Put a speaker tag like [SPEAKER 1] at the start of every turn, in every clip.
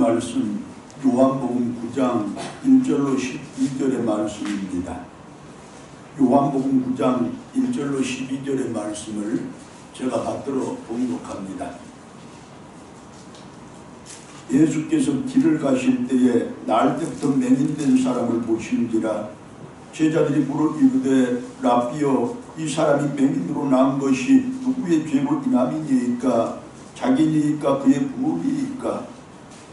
[SPEAKER 1] 말씀 요한복음 9장 1절로 12절의 말씀입니다. 요한복음 9장 1절로 12절의 말씀을 제가 받들어 봉독합니다. 예수께서 길을 가실 때에 날 때부터 맹인된 사람을 보신지라. 제자들이 물어 이르되 라삐여, 이 사람이 맹인으로 난 것이 누구의 죄로 인함이니이까? 자기니이까 그의 부모니이까?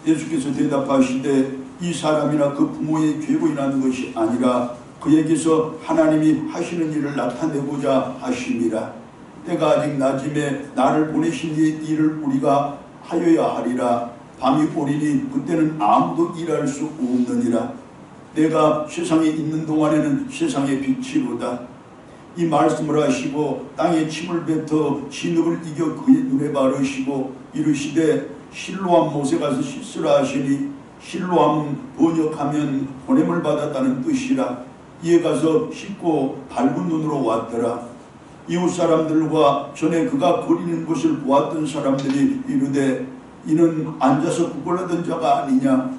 [SPEAKER 1] 예수께서 대답하시되 이 사람이나 그 부모의 죄로 인한 것이 아니라 그에게서 하나님이 하시는 일을 나타내고자 하심이라. 때가 아직 낮음에 나를 보내신 이 일을 우리가 하여야 하리라. 밤이 오리니 그때는 아무도 일할 수 없느니라. 내가 세상에 있는 동안에는 세상의 빛이로다. 이 말씀을 하시고 땅에 침을 뱉어 진흙을 이겨 그의 눈에 바르시고 이르시되 실로암 못에 가서 씻으라 하시니, 실로암은 번역하면 보냄을 받았다는 뜻이라. 이에 가서 씻고 밝은 눈으로 왔더라. 이웃 사람들과 전에 그가 거리는 것을 보았던 사람들이 이르되 이는 앉아서 구걸하던 자가 아니냐?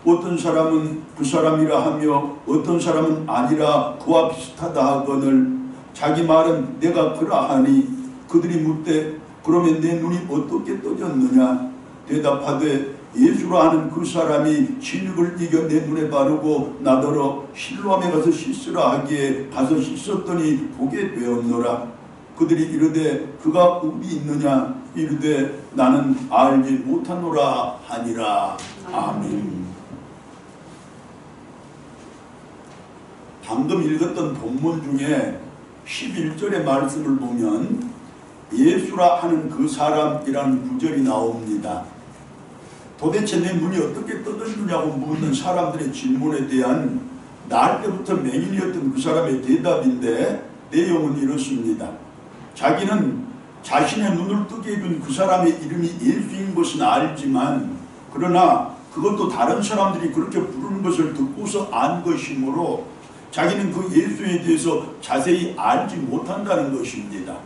[SPEAKER 1] 어떤 사람은 그 사람이라 하며 어떤 사람은 아니라 그와 비슷하다 하거늘 자기 말은 내가 그라 하니, 그들이 묻되 그러면 내 눈이 어떻게 떠졌느냐? 대답하되 예수라 하는 그 사람이 진흙을 이겨 내 눈에 바르고 나더러 실로암에 가서 씻으라 하기에 가서 씻었더니 보게 되었노라. 그들이 이르되 그가 어디 있느냐? 이르되 나는 알지 못하노라 하니라. 아멘. 방금 읽었던 본문 중에 11절의 말씀을 보면 예수라 하는 그 사람이라는 구절이 나옵니다. 도대체 내 눈이 어떻게 떠졌느냐고 묻는 사람들의 질문에 대한 날 때부터 맹인이었던 그 사람의 대답인데 내용은 이렇습니다. 자기는 자신의 눈을 뜨게 해준 그 사람의 이름이 예수인 것은 알지만, 그러나 그것도 다른 사람들이 그렇게 부르는 것을 듣고서 안 것이므로 자기는 그 예수에 대해서 자세히 알지 못한다는 것입니다.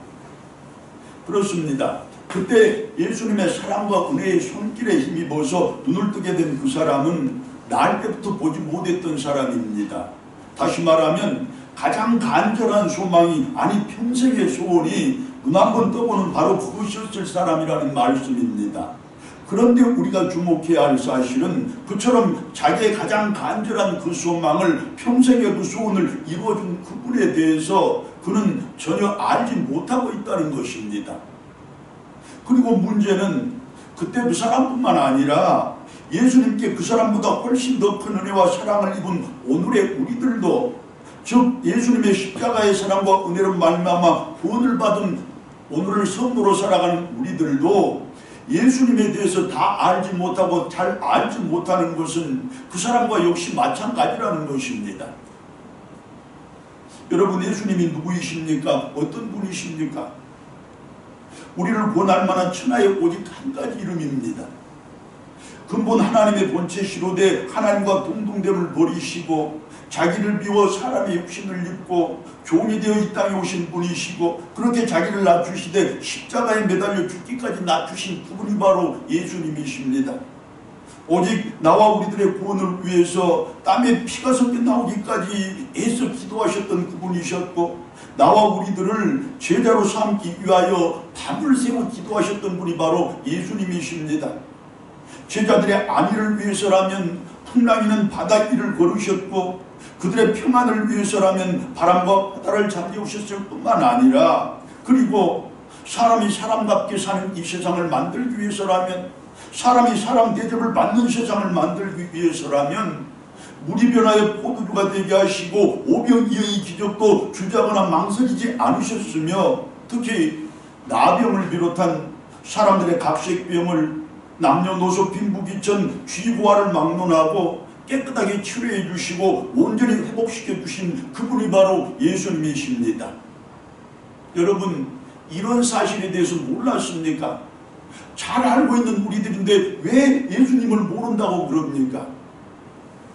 [SPEAKER 1] 그렇습니다. 그때 예수님의 사랑과 은혜의 손길에 힘입어서 눈을 뜨게 된 그 사람은 날 때부터 보지 못했던 사람입니다. 다시 말하면 가장 간절한 소망이, 아니 평생의 소원이 눈 한번 떠보는 바로 그것이었을 사람이라는 말씀입니다. 그런데 우리가 주목해야 할 사실은 그처럼 자기의 가장 간절한 그 소망을, 평생의 그 소원을 이루어준 그분에 대해서 그는 전혀 알지 못하고 있다는 것입니다. 그리고 문제는 그때 그 사람뿐만 아니라 예수님께 그 사람보다 훨씬 더 큰 은혜와 사랑을 입은 오늘의 우리들도, 즉 예수님의 십자가의 사랑과 은혜로 말미암아 구원을 받은 오늘을 성도로 살아가는 우리들도 예수님에 대해서 다 알지 못하고 잘 알지 못하는 것은 그 사람과 역시 마찬가지라는 것입니다. 여러분, 예수님이 누구이십니까? 어떤 분이십니까? 우리를 구원할 만한 천하의 오직 한 가지 이름입니다. 근본 하나님의 본체시로 돼 하나님과 동등됨을 버리시고 자기를 비워 사람의 육신을 입고 종이 되어 이 땅에 오신 분이시고, 그렇게 자기를 낮추시되 십자가에 매달려 죽기까지 낮추신 그분이 바로 예수님이십니다. 오직 나와 우리들의 구원을 위해서 땀에 피가 섞여 나오기까지 애써 기도하셨던 그분이셨고, 나와 우리들을 제자로 삼기 위하여 밤을 새고 기도하셨던 분이 바로 예수님이십니다. 제자들의 안위를 위해서라면 풍랑이는 바다 위를 걸으셨고, 그들의 평안을 위해서라면 바람과 바다를 잠재우셨을 뿐만 아니라, 그리고 사람이 사람답게 사는 이 세상을 만들기 위해서라면, 사람이 사람 대접을 받는 세상을 만들기 위해서라면 물이 변하여 포도주가 되게 하시고 오병이어의 기적도 주저하거나 망설이지 않으셨으며, 특히 나병을 비롯한 사람들의 각색병을 남녀노소 빈부귀천 쥐고아를 막론하고 깨끗하게 치료해 주시고 온전히 회복시켜 주신 그분이 바로 예수님이십니다. 여러분, 이런 사실에 대해서 몰랐습니까? 잘 알고 있는 우리들인데 왜 예수님을 모른다고 그럽니까?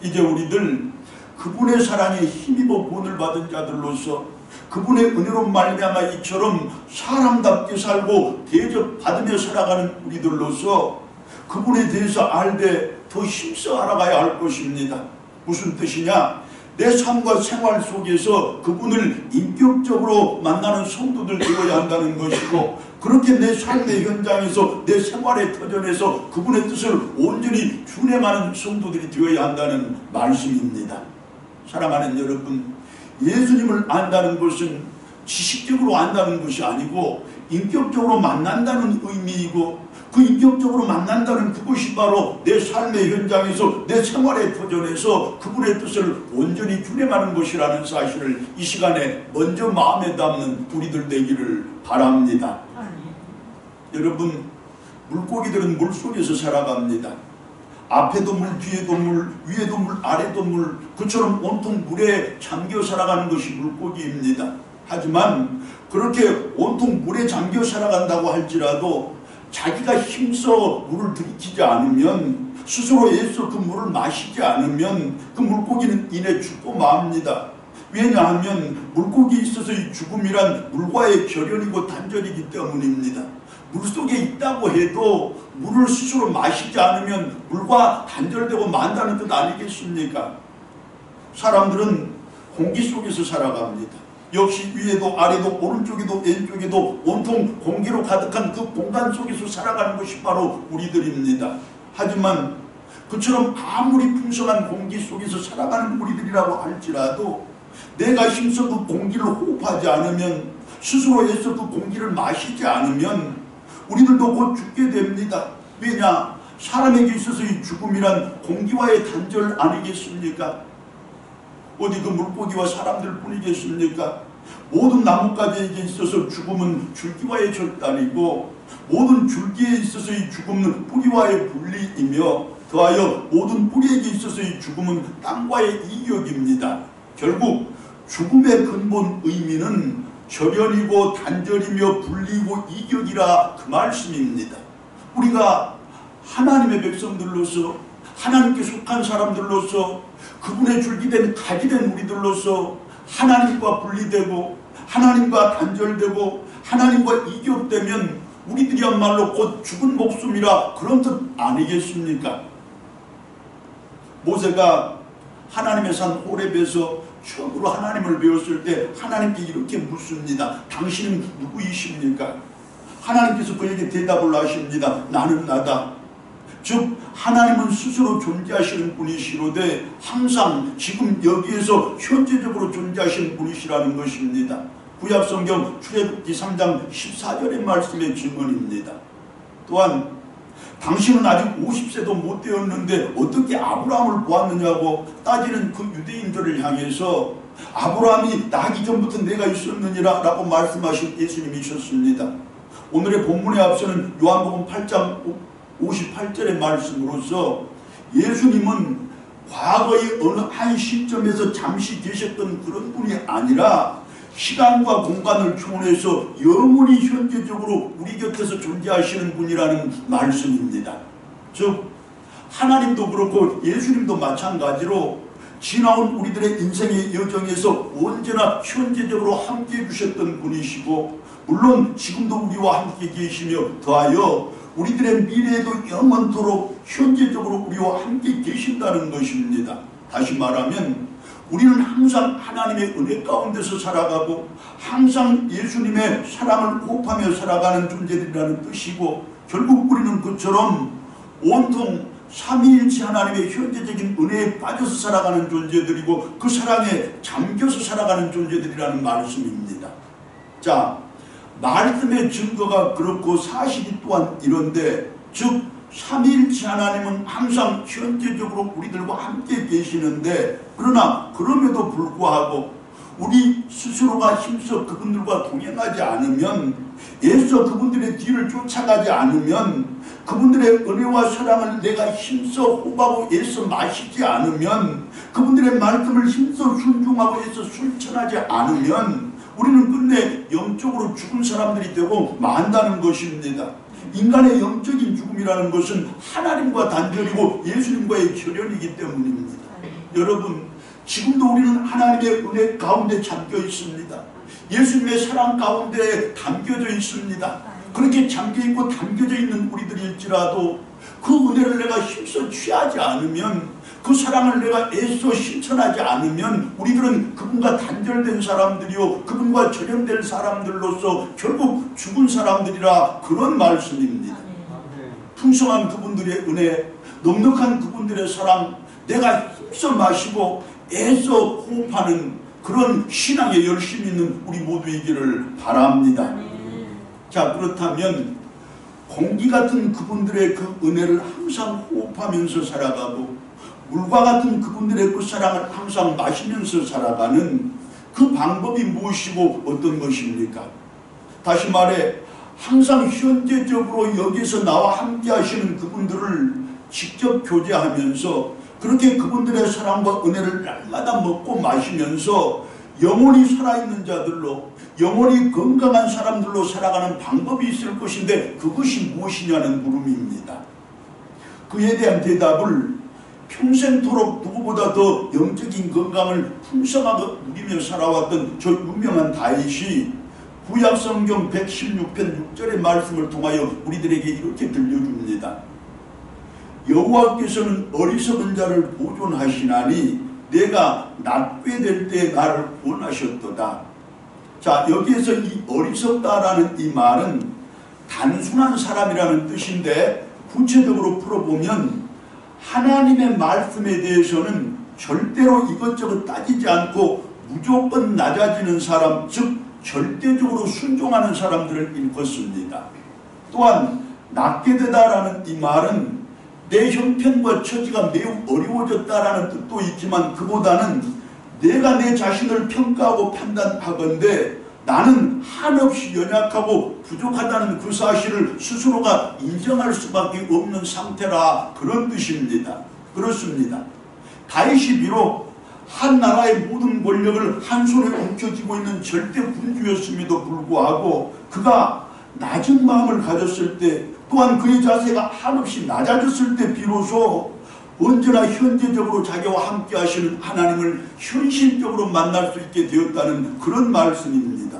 [SPEAKER 1] 이제 우리들 그분의 사랑에 힘입어 구원을 받은 자들로서 그분의 은혜로 말미암아 이처럼 사람답게 살고 대접받으며 살아가는 우리들로서 그분에 대해서 알되 더 힘써 알아가야 할 것입니다. 무슨 뜻이냐? 내 삶과 생활 속에서 그분을 인격적으로 만나는 성도들 되어야 한다는 것이고, 그렇게 내 삶의 현장에서 내 생활의 터전에서 그분의 뜻을 온전히 준행하는 성도들이 되어야 한다는 말씀입니다. 사랑하는 여러분, 예수님을 안다는 것은 지식적으로 안다는 것이 아니고 인격적으로 만난다는 의미이고, 그 인격적으로 만난다는 그것이 바로 내 삶의 현장에서 내 생활의 터전에서 그분의 뜻을 온전히 준행하는 것이라는 사실을 이 시간에 먼저 마음에 담는 우리들 되기를 바랍니다. 여러분, 물고기들은 물속에서 살아갑니다. 앞에도 물, 뒤에도 물, 위에도 물, 아래도 물, 그처럼 온통 물에 잠겨 살아가는 것이 물고기입니다. 하지만 그렇게 온통 물에 잠겨 살아간다고 할지라도 자기가 힘써 물을 들이키지 않으면, 스스로 애써 그 물을 마시지 않으면 그 물고기는 이내 죽고 맙니다. 왜냐하면 물고기에 있어서의 죽음이란 물과의 결연이고 단절이기 때문입니다. 물속에 있다고 해도 물을 스스로 마시지 않으면 물과 단절되고 만다는 뜻 아니겠습니까? 사람들은 공기 속에서 살아갑니다. 역시 위에도 아래도 오른쪽에도 왼쪽에도 온통 공기로 가득한 그 공간 속에서 살아가는 것이 바로 우리들입니다. 하지만 그처럼 아무리 풍성한 공기 속에서 살아가는 우리들이라고 할지라도 내가 힘써 그 공기를 호흡하지 않으면, 스스로 애써 그 공기를 마시지 않으면 우리들도 곧 죽게 됩니다. 왜냐? 사람에게 있어서의 죽음이란 공기와의 단절 아니겠습니까? 어디 그 물고기와 사람들 뿐이겠습니까? 모든 나뭇가지에게 있어서 죽음은 줄기와의 절단이고, 모든 줄기에 있어서의 죽음은 뿌리와의 분리이며, 더하여 모든 뿌리에게 있어서의 죽음은 땅과의 이격입니다. 결국 죽음의 근본 의미는 절연이고 단절이며 분리고 이격이라 그 말씀입니다. 우리가 하나님의 백성들로서, 하나님께 속한 사람들로서, 그분의 줄기된 가지된 우리들로서 하나님과 분리되고 하나님과 단절되고 하나님과 이격되면 우리들이야말로 곧 죽은 목숨이라 그런 뜻 아니겠습니까? 모세가 하나님의 산 호렙에서 처음으로 하나님을 배웠을 때 하나님께 이렇게 묻습니다. 당신은 누구이십니까? 하나님께서 그에게 대답을 하십니다. 나는 나다. 즉 하나님은 스스로 존재하시는 분이시로되 항상 지금 여기에서 현재적으로 존재하시는 분이시라는 것입니다. 구약성경 출애굽기 3장 14절의 말씀의 증언입니다. 또한 당신은 아직 50세도 못 되었는데 어떻게 아브라함을 보았느냐고 따지는 그 유대인들을 향해서 아브라함이 나기 전부터 내가 있었느니라 라고 말씀하신 예수님이셨습니다. 오늘의 본문에 앞서는 요한복음 8장 58절의 말씀으로서 예수님은 과거의 어느 한 시점에서 잠시 계셨던 그런 분이 아니라 시간과 공간을 초월해서 영원히 현재적으로 우리 곁에서 존재하시는 분이라는 말씀입니다. 즉 하나님도 그렇고 예수님도 마찬가지로 지나온 우리들의 인생의 여정에서 언제나 현재적으로 함께해 주셨던 분이시고, 물론 지금도 우리와 함께 계시며 더하여 우리들의 미래에도 영원토록 현재적으로 우리와 함께 계신다는 것입니다. 다시 말하면 우리는 항상 하나님의 은혜 가운데서 살아가고 항상 예수님의 사랑을 호흡하며 살아가는 존재들이라는 뜻이고, 결국 우리는 그처럼 온통 삼위일체 하나님의 현재적인 은혜에 빠져서 살아가는 존재들이고 그 사랑에 잠겨서 살아가는 존재들이라는 말씀입니다. 자, 말씀의 증거가 그렇고 사실이 또한 이런데, 즉 삼위일체 하나님은 항상 현재적으로 우리들과 함께 계시는데, 그러나 그럼에도 불구하고 우리 스스로가 힘써 그분들과 동행하지 않으면, 애써 그분들의 뒤를 쫓아가지 않으면, 그분들의 은혜와 사랑을 내가 힘써 호흡하고 애써 마시지 않으면, 그분들의 말씀을 힘써 순종하고 애써 실천하지 않으면 우리는 끝내 영적으로 죽은 사람들이 되고 만다는 것입니다. 인간의 영적인 죽음이라는 것은 하나님과 단절이고 예수님과의 결연이기 때문입니다. 여러분, 지금도 우리는 하나님의 은혜 가운데 잠겨 있습니다. 예수님의 사랑 가운데 담겨져 있습니다. 그렇게 잠겨있고 담겨져 있는 우리들일지라도 그 은혜를 내가 힘써 취하지 않으면, 그 사랑을 내가 애써 실천하지 않으면 우리들은 그분과 단절된 사람들이요, 그분과 절연될 사람들로서 결국 죽은 사람들이라, 그런 말씀입니다. 풍성한 그분들의 은혜, 넉넉한 그분들의 사랑, 내가 힘써 마시고 애써 호흡하는 그런 신앙에 열심히 있는 우리 모두이기를 바랍니다. 자, 그렇다면 공기 같은 그분들의 그 은혜를 항상 호흡하면서 살아가고, 물과 같은 그분들의 그 사랑을 항상 마시면서 살아가는 그 방법이 무엇이고 어떤 것입니까? 다시 말해, 항상 현재적으로 여기서 나와 함께 하시는 그분들을 직접 교제하면서 그렇게 그분들의 사랑과 은혜를 날마다 먹고 마시면서 영원히 살아있는 자들로, 영원히 건강한 사람들로 살아가는 방법이 있을 것인데, 그것이 무엇이냐는 물음입니다. 그에 대한 대답을 평생토록 누구보다 더 영적인 건강을 풍성하게 누리며 살아왔던 저 유명한 다윗이 구약성경 116편 6절의 말씀을 통하여 우리들에게 이렇게 들려줍니다. 여호와께서는 어리석은 자를 보존하시나니 내가 낫게 될 때 나를 구원하셨도다. 자, 여기에서 이 어리석다라는 이 말은 단순한 사람이라는 뜻인데, 구체적으로 풀어보면 하나님의 말씀에 대해서는 절대로 이것저것 따지지 않고 무조건 낮아지는 사람, 즉 절대적으로 순종하는 사람들을 일컫습니다. 또한 낫게 되다라는 이 말은 내 형편과 처지가 매우 어려워졌다라는 뜻도 있지만, 그보다는 내가 내 자신을 평가하고 판단하건대 나는 한없이 연약하고 부족하다는 그 사실을 스스로가 인정할 수밖에 없는 상태라, 그런 뜻입니다. 그렇습니다. 다윗이 비록 한 나라의 모든 권력을 한 손에 움켜쥐고 있는 절대 군주였음에도 불구하고 그가 낮은 마음을 가졌을 때, 또한 그의 자세가 한없이 낮아졌을 때 비로소 언제나 현재적으로 자기와 함께 하시는 하나님을 현실적으로 만날 수 있게 되었다는 그런 말씀입니다.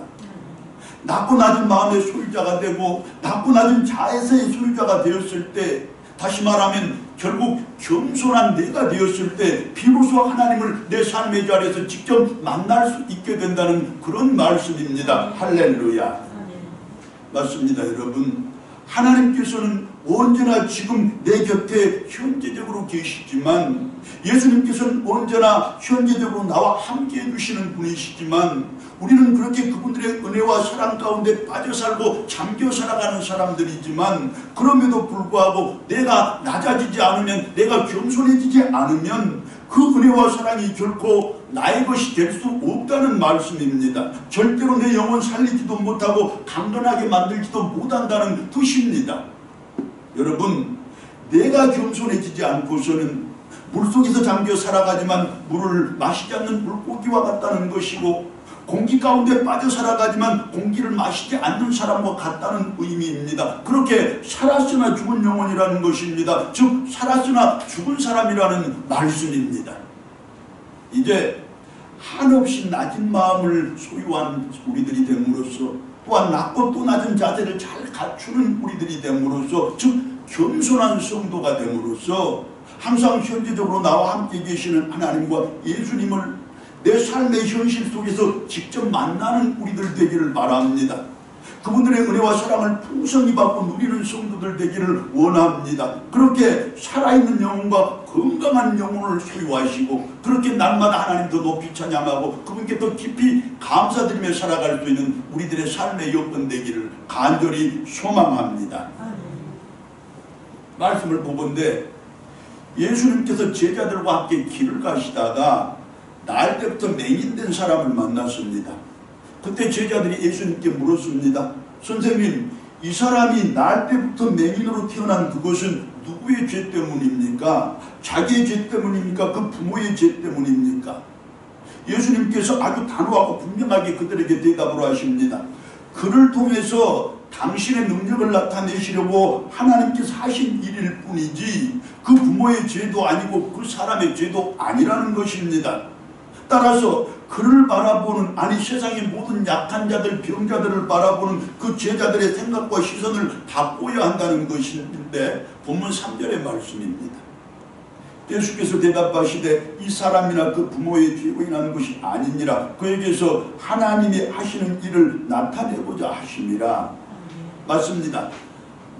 [SPEAKER 1] 낮고 낮은 마음의 소유자가 되고 낮고 낮은 자에서의 소유자가 되었을 때, 다시 말하면 결국 겸손한 내가 되었을 때 비로소 하나님을 내 삶의 자리에서 직접 만날 수 있게 된다는 그런 말씀입니다. 할렐루야. 맞습니다, 여러분. 하나님께서는 언제나 지금 내 곁에 현재적으로 계시지만, 예수님께서는 언제나 현재적으로 나와 함께 해주시는 분이시지만, 우리는 그렇게 그분들의 은혜와 사랑 가운데 빠져 살고 잠겨 살아가는 사람들이지만, 그럼에도 불구하고 내가 낮아지지 않으면, 내가 겸손해지지 않으면 그 은혜와 사랑이 결코 나의 것이 될 수 없다는 말씀입니다. 절대로 내 영혼 살리지도 못하고 강건하게 만들지도 못한다는 뜻입니다. 여러분, 내가 겸손해지지 않고서는 물속에서 잠겨 살아가지만 물을 마시지 않는 물고기와 같다는 것이고, 공기 가운데 빠져 살아가지만 공기를 마시지 않는 사람과 같다는 의미입니다. 그렇게 살았으나 죽은 영혼이라는 것입니다. 즉 살았으나 죽은 사람이라는 말씀입니다. 이제 한없이 낮은 마음을 소유한 우리들이 됨으로써, 또한 낮고 또 낮은 자세를 잘 갖추는 우리들이 됨으로써, 즉 겸손한 성도가 됨으로써 항상 현재적으로 나와 함께 계시는 하나님과 예수님을 내 삶의 현실 속에서 직접 만나는 우리들 되기를 바랍니다. 그분들의 은혜와 사랑을 풍성히 받고 누리는 성도들 되기를 원합니다. 그렇게 살아있는 영혼과 건강한 영혼을 소유하시고, 그렇게 날마다 하나님 더 높이 찬양하고 그분께 더 깊이 감사드리며 살아갈 수 있는 우리들의 삶의 여건 되기를 간절히 소망합니다. 말씀을 보건대 예수님께서 제자들과 함께 길을 가시다가 날 때부터 맹인된 사람을 만났습니다. 그때 제자들이 예수님께 물었습니다. 선생님, 이 사람이 날 때부터 맹인으로 태어난 그것은 누구의 죄 때문입니까? 자기의 죄 때문입니까? 그 부모의 죄 때문입니까? 예수님께서 아주 단호하고 분명하게 그들에게 대답을 하십니다. 그를 통해서 당신의 능력을 나타내시려고 하나님께서 하신 일일 뿐이지 그 부모의 죄도 아니고 그 사람의 죄도 아니라는 것입니다. 따라서 그를 바라보는, 아니 세상의 모든 약한 자들, 병자들을 바라보는 그 제자들의 생각과 시선을 바꿔야 한다는 것인데 본문 3절의 말씀입니다. 예수께서 대답하시되 이 사람이나 그 부모의 죄로 인한 것이 아니니라. 그에게서 하나님이 하시는 일을 나타내고자 하심이라. 맞습니다.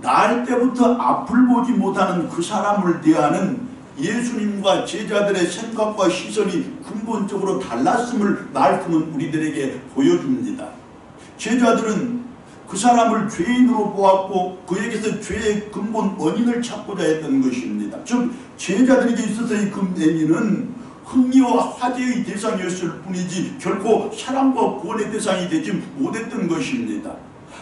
[SPEAKER 1] 날 때부터 앞을 보지 못하는 그 사람을 대하는 예수님과 제자들의 생각과 시선이 근본적으로 달랐음을 말씀은 우리들에게 보여줍니다. 제자들은 그 사람을 죄인으로 보았고 그에게서 죄의 근본 원인을 찾고자 했던 것입니다. 즉 제자들에게 있어서의 그 맹인은 흥미와 화제의 대상이었을 뿐이지 결코 사랑과 구원의 대상이 되지 못했던 것입니다.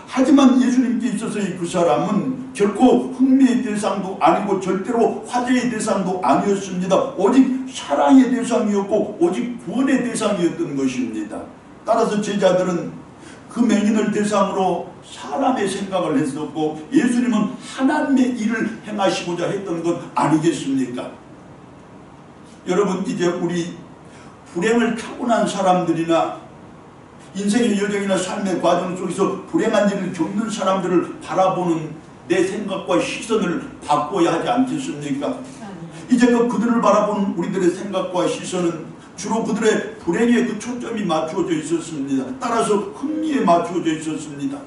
[SPEAKER 1] 하지만 예수님께 있어서의 그 사람은 결코 흥미의 대상도 아니고 절대로 화제의 대상도 아니었습니다. 오직 사랑의 대상이었고 오직 구원의 대상이었던 것입니다. 따라서 제자들은 그 맹인을 대상으로 사람의 생각을 했었고 예수님은 하나님의 일을 행하시고자 했던 것 아니겠습니까? 여러분, 이제 우리 불행을 타고난 사람들이나 인생의 여정이나 삶의 과정 속에서 불행한 일을 겪는 사람들을 바라보는 내 생각과 시선을 바꿔야 하지 않겠습니까? 이제 그들을 바라보는 우리들의 생각과 시선은 주로 그들의 불행에 그 초점이 맞추어져 있었습니다. 따라서 흥미에 맞추어져 있었습니다.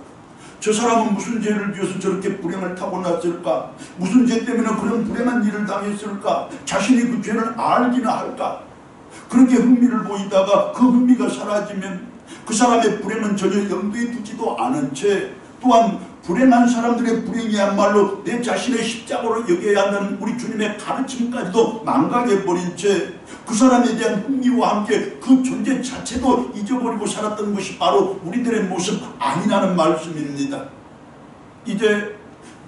[SPEAKER 1] 저 사람은 무슨 죄를 지어서 저렇게 불행을 타고났을까? 무슨 죄 때문에 그런 불행한 일을 당했을까? 자신이 그 죄를 알기나 할까? 그렇게 흥미를 보이다가 그 흥미가 사라지면 그 사람의 불행은 전혀 염두에 두지도 않은 채 또한 불행한 사람들의 불행이야말로 내 자신의 십자가로 여겨야 한다는 우리 주님의 가르침까지도 망각해버린 채 그 사람에 대한 흥미와 함께 그 존재 자체도 잊어버리고 살았던 것이 바로 우리들의 모습 아니라는 말씀입니다. 이제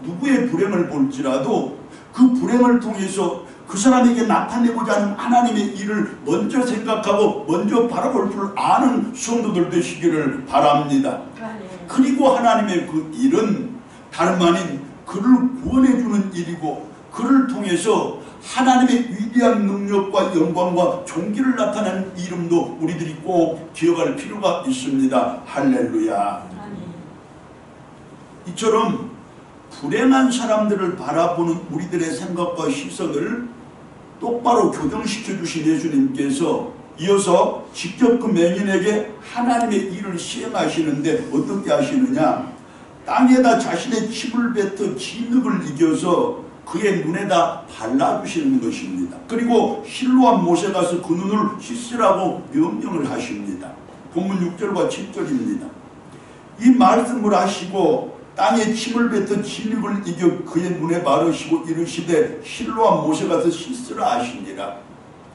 [SPEAKER 1] 누구의 불행을 볼지라도 그 불행을 통해서 그 사람에게 나타내고자 하는 하나님의 일을 먼저 생각하고 먼저 바라볼 줄 아는 성도들 되시기를 바랍니다. 그리고 하나님의 그 일은 다름 아닌 그를 구원해주는 일이고 그를 통해서 하나님의 위대한 능력과 영광과 존귀를 나타내는 이름도 우리들이 꼭 기억할 필요가 있습니다. 할렐루야. 이처럼 불행한 사람들을 바라보는 우리들의 생각과 시선을 똑바로 교정시켜 주신 예수님께서 이어서 직접 그 맹인에게 하나님의 일을 시행하시는데 어떻게 하시느냐? 땅에다 자신의 침을 뱉어 진흙을 이겨서 그의 눈에다 발라주시는 것입니다. 그리고 실로암 못에 가서 그 눈을 씻으라고 명령을 하십니다. 본문 6절과 7절입니다. 이 말씀을 하시고 땅에 침을 뱉어 진흙을 이겨 그의 눈에 바르시고 이르시되 실로암 못에 가서 씻으라 하시니라.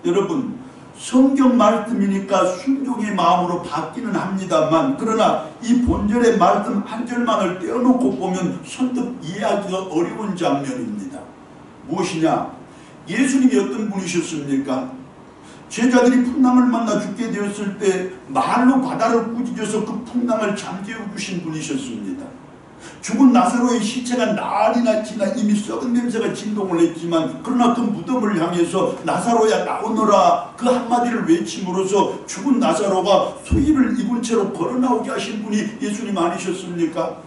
[SPEAKER 1] 여러분, 성경 말씀이니까 순종의 마음으로 받기는 합니다만 그러나 이 본절의 말씀 한 절만을 떼어놓고 보면 선뜻 이해하기가 어려운 장면입니다. 무엇이냐? 예수님이 어떤 분이셨습니까? 제자들이 풍랑을 만나 죽게 되었을 때 말로 바다를 꾸짖어서 그 풍랑을 잠재워 주신 분이셨습니다. 죽은 나사로의 시체가 날이나 지나 이미 썩은 냄새가 진동을 했지만 그러나 그 무덤을 향해서 나사로야 나오너라 그 한마디를 외침으로써 죽은 나사로가 수의를 입은 채로 걸어나오게 하신 분이 예수님 아니셨습니까?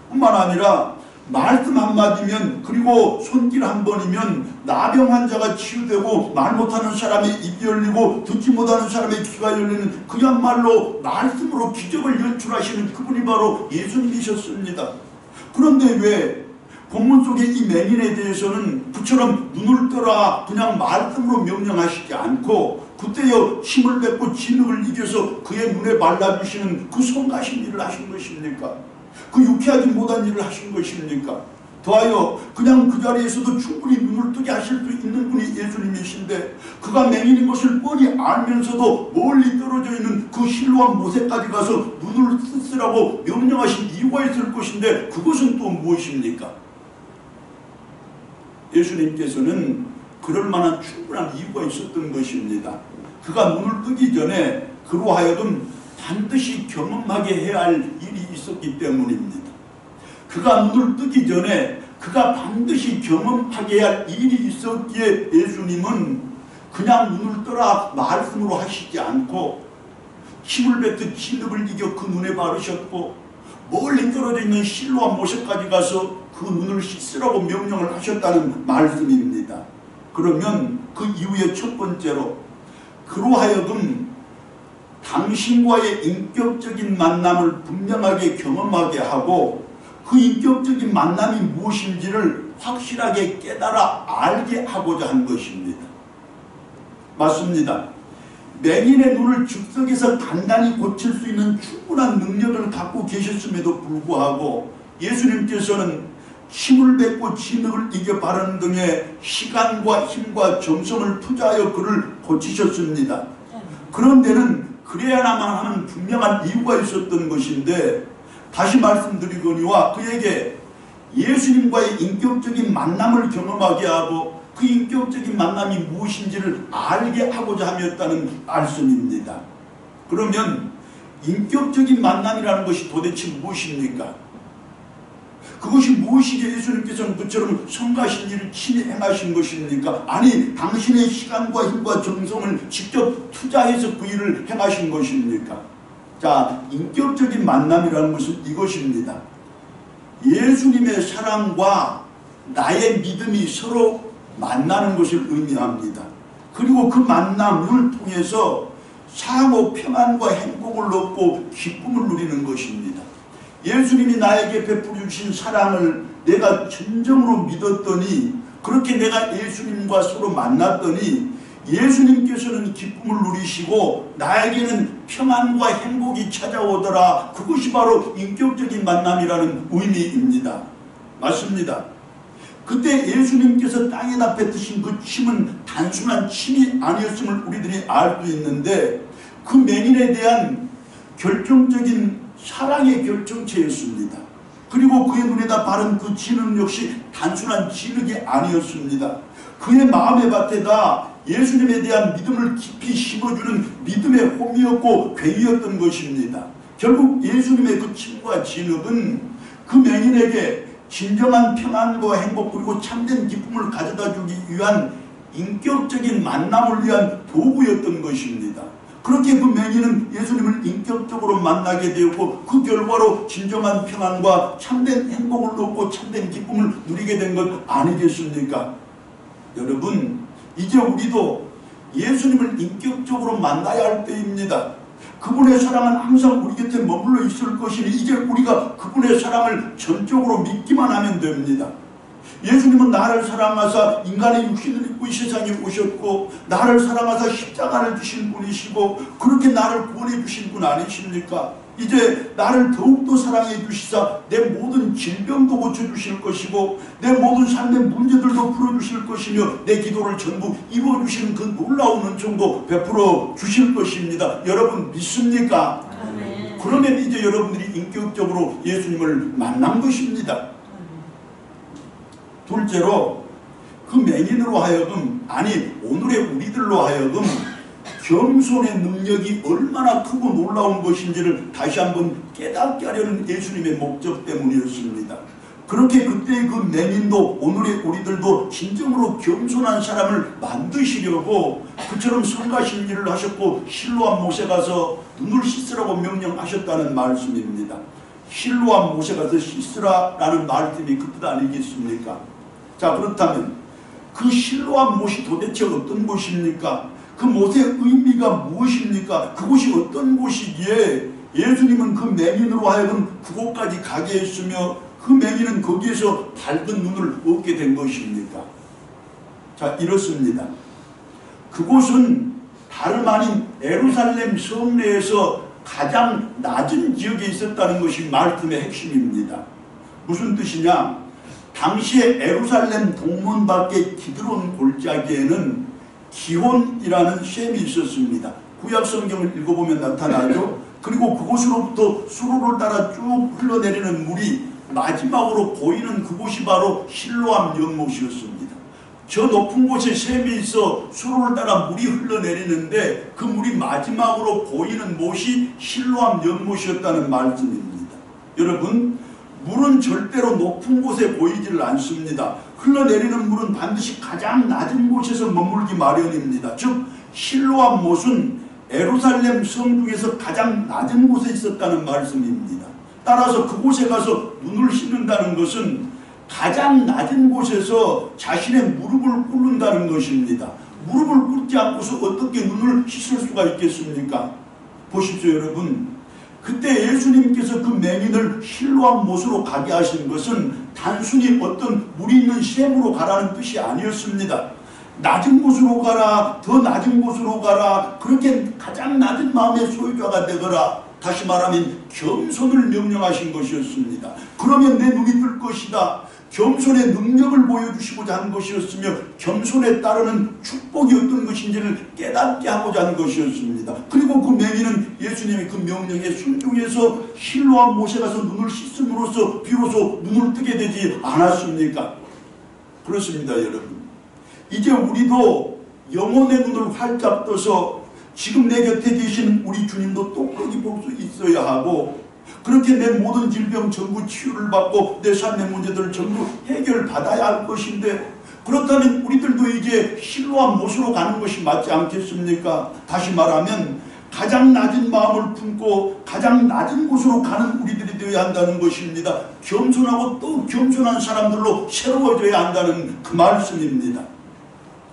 [SPEAKER 1] 뿐만 아니라 말씀 한마디면 그리고 손길 한 번이면 나병 환자가 치유되고 말 못하는 사람의 입이 열리고 듣지 못하는 사람의 귀가 열리는 그야말로 말씀으로 기적을 연출하시는 그분이 바로 예수님이셨습니다. 그런데 왜 본문 속의 이 맹인에 대해서는 그처럼 눈을 떠라 그냥 말씀으로 명령하시지 않고 그때여 힘을 뱉고 진흙을 이겨서 그의 눈에 발라주시는 그 성가신 일을 하신 것입니까? 그 유쾌하지 못한 일을 하신 것입니까? 더하여 그냥 그 자리에서도 충분히 눈을 뜨게 하실 수 있는 분이 예수님이신데 그가 맹인인 것을 뻔히 알면서도 멀리 떨어져 있는 그 실로암 못에까지 가서 눈을 쓰라고 명령하신 이유가 있을 것인데 그것은 또 무엇입니까? 예수님께서는 그럴 만한 충분한 이유가 있었던 것입니다. 그가 눈을 뜨기 전에 그로 하여금 반드시 경험하게 해야 할 일이 있었기 때문입니다. 그가 눈을 뜨기 전에 그가 반드시 경험하게 할 일이 있었기에 예수님은 그냥 눈을 떠라 말씀으로 하시지 않고 힘을 뱉은 진흙을 이겨 그 눈에 바르셨고 멀리 떨어져 있는 실로암 모세까지 가서 그 눈을 씻으라고 명령을 하셨다는 말씀입니다. 그러면 그 이후에 첫 번째로 그로 하여금 당신과의 인격적인 만남을 분명하게 경험하게 하고 그 인격적인 만남이 무엇인지를 확실하게 깨달아 알게 하고자 한 것입니다. 맞습니다. 맹인의 눈을 즉석에서 간단히 고칠 수 있는 충분한 능력을 갖고 계셨음에도 불구하고 예수님께서는 힘을 뱉고 진흙을 이겨 바르는 등의 시간과 힘과 정성을 투자하여 그를 고치셨습니다. 그런 데는 그래야만 하는 분명한 이유가 있었던 것인데 다시 말씀드리거니와 그에게 예수님과의 인격적인 만남을 경험하게 하고 그 인격적인 만남이 무엇인지를 알게 하고자 하였다는 말씀입니다. 그러면 인격적인 만남이라는 것이 도대체 무엇입니까? 그것이 무엇이기에 예수님께서는 그처럼 성가신 일을 친히 행하신 것입니까? 아니, 당신의 시간과 힘과 정성을 직접 투자해서 그 일을 행하신 것입니까? 자, 인격적인 만남이라는 것은 이것입니다. 예수님의 사랑과 나의 믿음이 서로 만나는 것을 의미합니다. 그리고 그 만남을 통해서 상호 평안과 행복을 얻고 기쁨을 누리는 것입니다. 예수님이 나에게 베풀어 주신 사랑을 내가 진정으로 믿었더니 그렇게 내가 예수님과 서로 만났더니 예수님께서는 기쁨을 누리시고 나에게는 평안과 행복이 찾아오더라. 그것이 바로 인격적인 만남이라는 의미입니다. 맞습니다. 그때 예수님께서 땅에다 뱉으신 그 침은 단순한 침이 아니었음을 우리들이 알 수 있는데 그 맹인에 대한 결정적인 사랑의 결정체였습니다. 그리고 그의 눈에다 바른 그 진흙 역시 단순한 진흙이 아니었습니다. 그의 마음의 밭에다 예수님에 대한 믿음을 깊이 심어주는 믿음의 홈이었고 괴이였던 것입니다. 결국 예수님의 그 침과 진흙은 그 맹인에게 진정한 평안과 행복 그리고 참된 기쁨을 가져다 주기 위한 인격적인 만남을 위한 도구였던 것입니다. 그렇게 그 맹인은 예수님을 인격적으로 만나게 되었고 그 결과로 진정한 평안과 참된 행복을 얻고 참된 기쁨을 누리게 된 것 아니겠습니까? 여러분, 이제 우리도 예수님을 인격적으로 만나야 할 때입니다. 그분의 사랑은 항상 우리 곁에 머물러 있을 것이니 이제 우리가 그분의 사랑을 전적으로 믿기만 하면 됩니다. 예수님은 나를 사랑하사 인간의 육신을 입고 이 세상에 오셨고 나를 사랑하사 십자가를 지신 분이시고 그렇게 나를 구원해 주신 분 아니십니까? 이제 나를 더욱더 사랑해 주시사 내 모든 질병도 고쳐주실 것이고 내 모든 삶의 문제들도 풀어주실 것이며 내 기도를 전부 이루어주시는 그 놀라운 은총도 베풀어 주실 것입니다. 여러분 믿습니까?
[SPEAKER 2] 아멘.
[SPEAKER 1] 그러면 이제 여러분들이 인격적으로 예수님을 만난 것입니다. 둘째로 그 맹인으로 하여금 아니 오늘의 우리들로 하여금 겸손의 능력이 얼마나 크고 놀라운 것인지를 다시 한번 깨닫게 하려는 예수님의 목적 때문이었습니다. 그렇게 그때의 그 맹인도 오늘의 우리들도 진정으로 겸손한 사람을 만드시려고 그처럼 성가신 일을 하셨고 실로암 모세 가서 눈을 씻으라고 명령하셨다는 말씀입니다. 실로암 모세 가서 씻으라라는 말씀이 그 뜻 아니겠습니까? 자, 그렇다면 그 실로암 못이 도대체 어떤 곳입니까? 그 못의 의미가 무엇입니까? 그곳이 어떤 곳이기에 예수님은 그 맹인으로 하여금 그곳까지 가게 했으며 그 맹인은 거기에서 밝은 눈을 얻게 된 것입니까? 자, 이렇습니다. 그곳은 다름 아닌 예루살렘 성내에서 가장 낮은 지역에 있었다는 것이 말씀의 핵심입니다. 무슨 뜻이냐? 당시에 예루살렘 동문 밖의 기드론 골짜기에는 기혼이라는 샘이 있었습니다. 구약 성경을 읽어보면 나타나죠. 그리고 그곳으로부터 수로를 따라 쭉 흘러내리는 물이 마지막으로 보이는 그곳이 바로 실로암 연못이었습니다. 저 높은 곳에 샘이 있어 수로를 따라 물이 흘러내리는데 그 물이 마지막으로 보이는 못이 실로암 연못이었다는 말씀입니다. 여러분, 물은 절대로 높은 곳에 보이지를 않습니다. 흘러내리는 물은 반드시 가장 낮은 곳에서 머물기 마련입니다. 즉 실로암 못은 예루살렘 성 중에서 가장 낮은 곳에 있었다는 말씀입니다. 따라서 그곳에 가서 눈을 씻는다는 것은 가장 낮은 곳에서 자신의 무릎을 꿇는다는 것입니다. 무릎을 꿇지 않고서 어떻게 눈을 씻을 수가 있겠습니까? 보십시오, 여러분. 그때 예수님께서 그 맹인을 실로암 못으로 가게 하신 것은 단순히 어떤 물이 있는 샘으로 가라는 뜻이 아니었습니다. 낮은 곳으로 가라, 더 낮은 곳으로 가라, 그렇게 가장 낮은 마음의 소유자가 되거라. 다시 말하면 겸손을 명령하신 것이었습니다. 그러면 내 눈이 뜰 것이다. 겸손의 능력을 보여주시고자 한 것이었으며 겸손에 따르는 축복이 어떤 것인지를 깨닫게 하고자 한 것이었습니다. 그리고 그 맹인은 예수님의 그 명령에 순종해서 실로암 못에 가서 눈을 씻음으로써 비로소 눈을 뜨게 되지 않았습니까? 그렇습니다, 여러분. 이제 우리도 영혼의 눈을 활짝 떠서 지금 내 곁에 계신 우리 주님도 똑똑히 볼 수 있어야 하고, 그렇게 내 모든 질병 전부 치유를 받고 내 삶의 문제들을 전부 해결받아야 할 것인데, 그렇다면 우리들도 이제 실로암 못으로 가는 것이 맞지 않겠습니까? 다시 말하면 가장 낮은 마음을 품고 가장 낮은 곳으로 가는 우리들이 되어야 한다는 것입니다. 겸손하고 또 겸손한 사람들로 새로워져야 한다는 그 말씀입니다.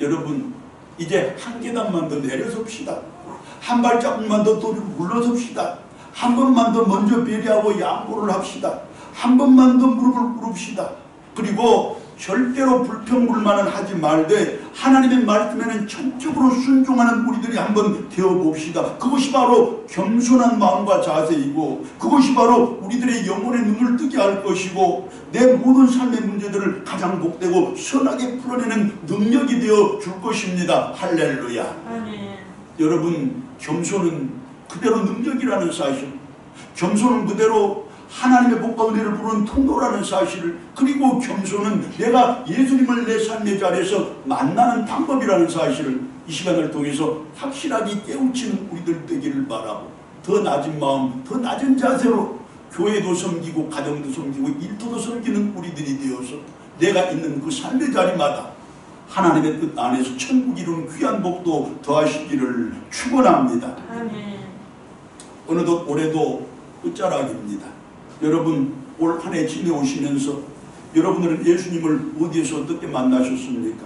[SPEAKER 1] 여러분, 이제 한 계단만 더 내려섭시다. 한 발자국만 더 물러섭시다. 한 번만 더 먼저 배려하고 양보를 합시다. 한 번만 더 무릎을 꿇읍시다. 그리고 절대로 불평불만은 하지 말되 하나님의 말씀에는 전적으로 순종하는 우리들이 한번 되어봅시다. 그것이 바로 겸손한 마음과 자세이고, 그것이 바로 우리들의 영혼의 눈을 뜨게 할 것이고, 내 모든 삶의 문제들을 가장 복되고 선하게 풀어내는 능력이 되어 줄 것입니다. 할렐루야. 아멘. 여러분, 겸손은 그대로 능력이라는 사실, 겸손은 그대로 하나님의 복과 은혜를 부르는 통로라는 사실을, 그리고 겸손은 내가 예수님을 내 삶의 자리에서 만나는 방법이라는 사실을 이 시간을 통해서 확실하게 깨우치는 우리들 되기를 바라고, 더 낮은 마음, 더 낮은 자세로 교회도 섬기고 가정도 섬기고 일터도 섬기는 우리들이 되어서 내가 있는 그 삶의 자리마다 하나님의 뜻 안에서 천국 이루는 귀한 복도 더하시기를 축원합니다. 아멘. 어느덧 올해도 끝자락입니다. 여러분, 올 한 해 지내오시면서 여러분들은 예수님을 어디에서 어떻게 만나셨습니까?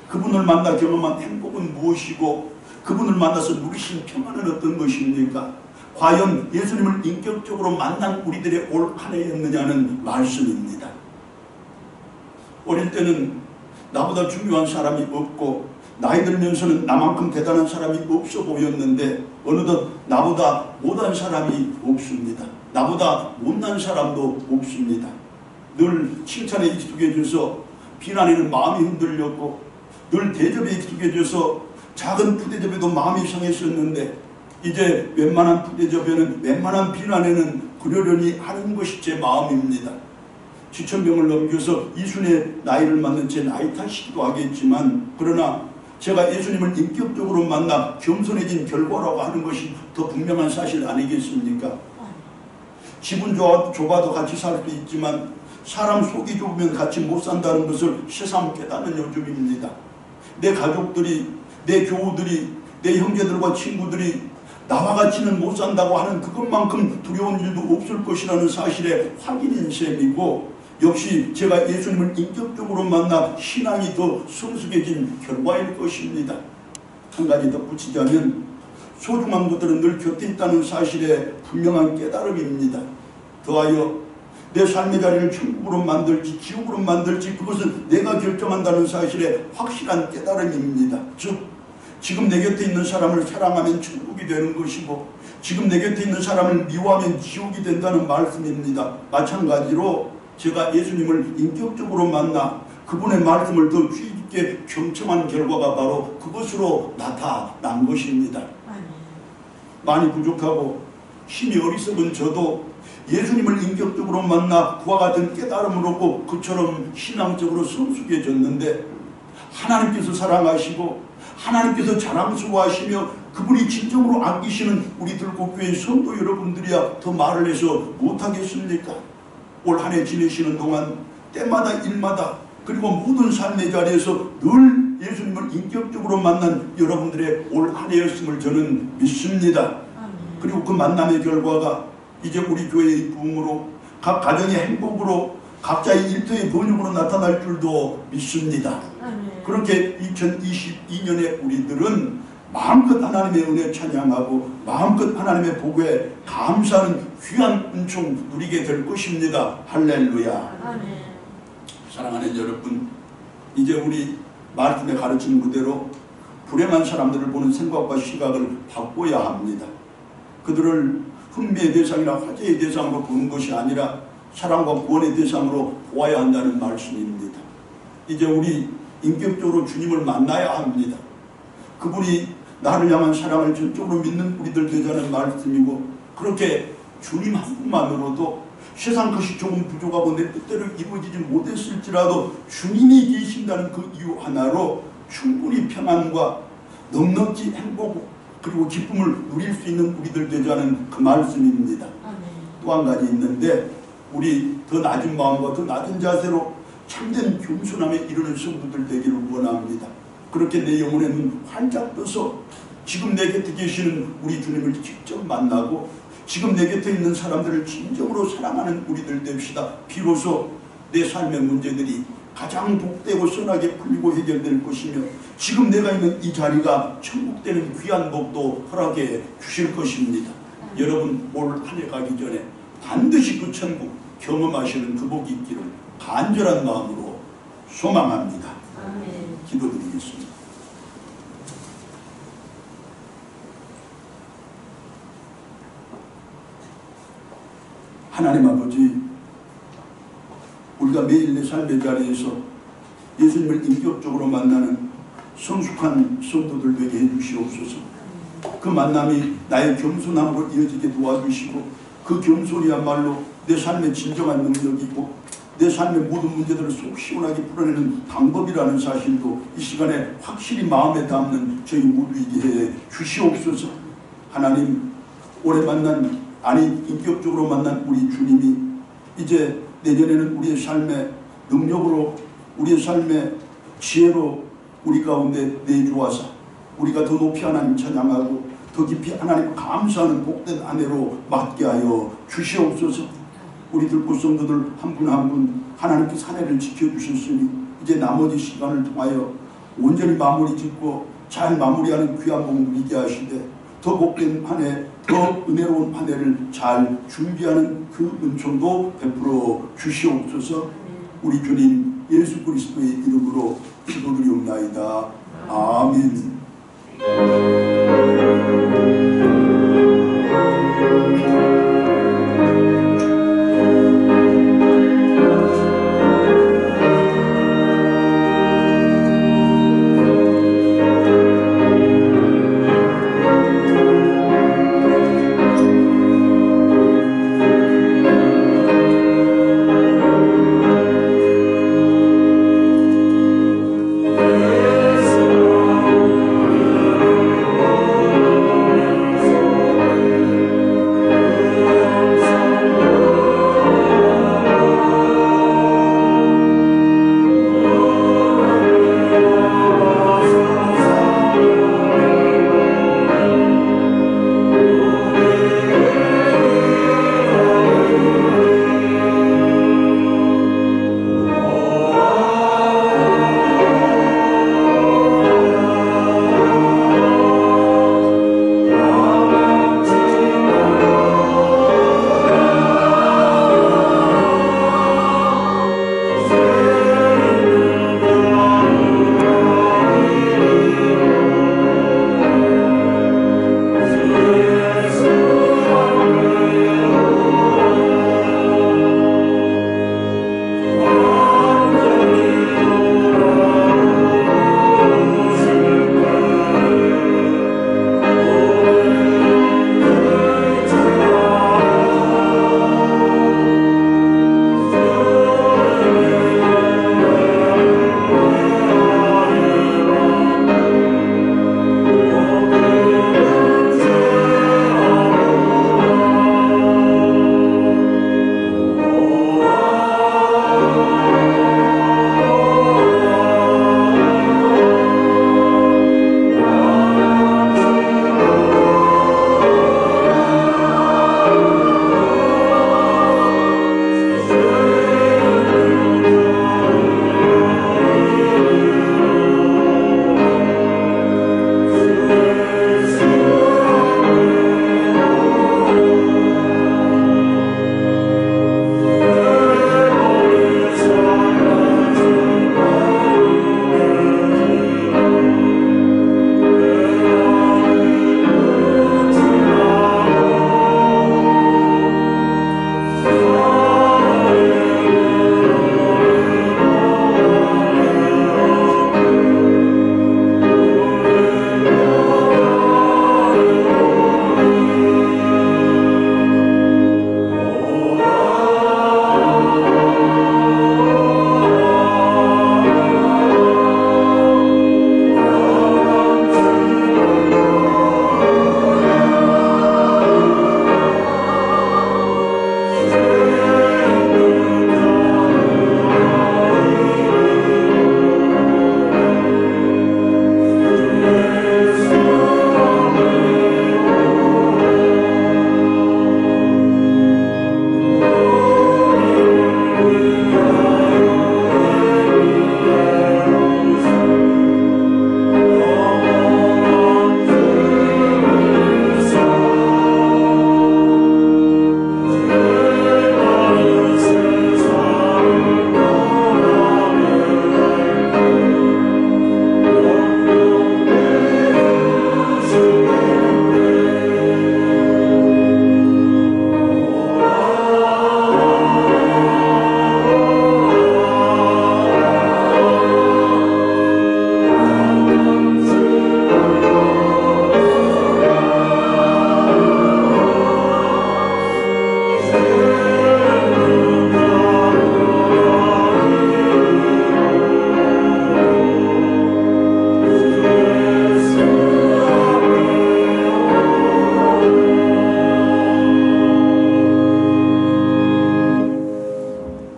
[SPEAKER 1] 그분을 만나 경험한 행복은 무엇이고, 그분을 만나서 누리신 평안은 어떤 것입니까? 과연 예수님을 인격적으로 만난 우리들의 올 한 해였느냐는 말씀입니다. 어릴 때는 나보다 중요한 사람이 없고, 나이 들면서는 나만큼 대단한 사람이 없어 보였는데 어느덧 나보다 못한 사람이 없습니다. 나보다 못난 사람도 없습니다. 늘 칭찬에 익숙해져서 비난에는 마음이 흔들렸고, 늘 대접에 익숙해져서 작은 푸대접에도 마음이 상했었는데, 이제 웬만한 푸대접에는, 웬만한 비난에는 그러려니 하는 것이 제 마음입니다. 지천병을 넘겨서 이순의 나이를 맞는 제 나이 탓이기도 하겠지만, 그러나 제가 예수님을 인격적으로 만나 겸손해진 결과라고 하는 것이 더 분명한 사실 아니겠습니까? 집은 좁아도 같이 살 수 있지만 사람 속이 좁으면 같이 못 산다는 것을 새삼 깨닫는 요즘입니다. 내 가족들이, 내 교우들이, 내 형제들과 친구들이 나와 같이는 못 산다고 하는 그것만큼 두려운 일도 없을 것이라는 사실의 확인인 셈이고, 역시 제가 예수님을 인격적으로 만나 신앙이 더 성숙해진 결과일 것입니다. 한 가지 덧붙이자면, 소중한 것들은 늘 곁에 있다는 사실의 분명한 깨달음입니다. 더하여 내 삶의 자리를 천국으로 만들지 지옥으로 만들지 그것은 내가 결정한다는 사실의 확실한 깨달음입니다. 즉, 지금 내 곁에 있는 사람을 사랑하면 천국이 되는 것이고, 지금 내 곁에 있는 사람을 미워하면 지옥이 된다는 말씀입니다. 마찬가지로 제가 예수님을 인격적으로 만나 그분의 말씀을 더 주의 깊게 경청한 결과가 바로 그것으로 나타난 것입니다. 많이 부족하고 힘이 어리석은 저도 예수님을 인격적으로 만나 그와 같은 깨달음을 얻고 그처럼 신앙적으로 성숙해졌는데, 하나님께서 사랑하시고 하나님께서 자랑스러워하시며 그분이 진정으로 아끼시는 우리 들꽃교회 성도 여러분들이야 더 말을 해서 못하겠습니까? 올 한 해 지내시는 동안 때마다 일마다 그리고 모든 삶의 자리에서 늘 예수님을 인격적으로 만난 여러분들의 올 한 해였음을 저는 믿습니다. 그리고 그 만남의 결과가 이제 우리 교회의 부흥으로, 각 가정의 행복으로, 각자의 일터의 번영으로 나타날 줄도 믿습니다. 그렇게 2022년에 우리들은 마음껏 하나님의 은혜 찬양하고 마음껏 하나님의 복에 감사하는 귀한 은총 누리게 될 것입니다. 할렐루야. 아멘. 사랑하는 여러분, 이제 우리 말씀에 가르치는 그대로 불행한 사람들을 보는 생각과 시각을 바꿔야 합니다. 그들을 흥미의 대상이나 화제의 대상으로 보는 것이 아니라 사랑과 구원의 대상으로 보아야 한다는 말씀입니다. 이제 우리 인격적으로 주님을 만나야 합니다. 그분이 나를 향한 사랑을 전적으로 믿는 우리들 되자는 말씀이고, 그렇게 주님 한 분만으로도 세상 것이 조금 부족하고 내 뜻대로 이루어지지 못했을지라도 주님이 계신다는 그 이유 하나로 충분히 평안과 넉넉히 행복 그리고 기쁨을 누릴 수 있는 우리들 되자는 그 말씀입니다. 또 한 가지 있는데, 우리 더 낮은 마음과 더 낮은 자세로 참된 겸손함에 이르는 성도들 되기를 원합니다. 그렇게 내 영혼의 눈 활짝 떠서 지금 내 곁에 계시는 우리 주님을 직접 만나고 지금 내 곁에 있는 사람들을 진정으로 사랑하는 우리들 됩시다. 비로소 내 삶의 문제들이 가장 복되고 선하게 풀리고 해결될 것이며 지금 내가 있는 이 자리가 천국 되는 귀한 복도 허락해 주실 것입니다. 여러분 올 한 해 가기 전에 반드시 그 천국 경험하시는 그 복이 있기를 간절한 마음으로 소망합니다. 기도드리겠습니다. 하나님 아버지, 우리가 매일 내 삶의 자리에서 예수님을 인격적으로 만나는 성숙한 성도들 되게 해주시옵소서. 그 만남이 나의 겸손함으로 이어지게 도와주시고 그 겸손이야말로 내 삶의 진정한 능력이고 내 삶의 모든 문제들을 속 시원하게 풀어내는 방법이라는 사실도 이 시간에 확실히 마음에 담는 저희 모두에게 해 주시옵소서. 하나님, 올해 만난, 아니 인격적으로 만난 우리 주님이 이제 내년에는 우리의 삶의 능력으로, 우리의 삶의 지혜로 우리 가운데 내주어서 우리가 더 높이 하나님 찬양하고 더 깊이 하나님 감사하는 복된 한 해로 맞게 하여 주시옵소서. 우리 들꽃 성도들 한 분 한 분 하나님께서 한 해를 지켜주셨으니 이제 나머지 시간을 통하여 온전히 마무리 짓고 잘 마무리하는 귀한 복 누리게 하시되 더 복된 한 해, 더 은혜로운 한 해를 잘 준비하는 그 은총도 베풀어 주시옵소서. 우리 주님 예수 그리스도의 이름으로 기도드리옵나이다. 아멘.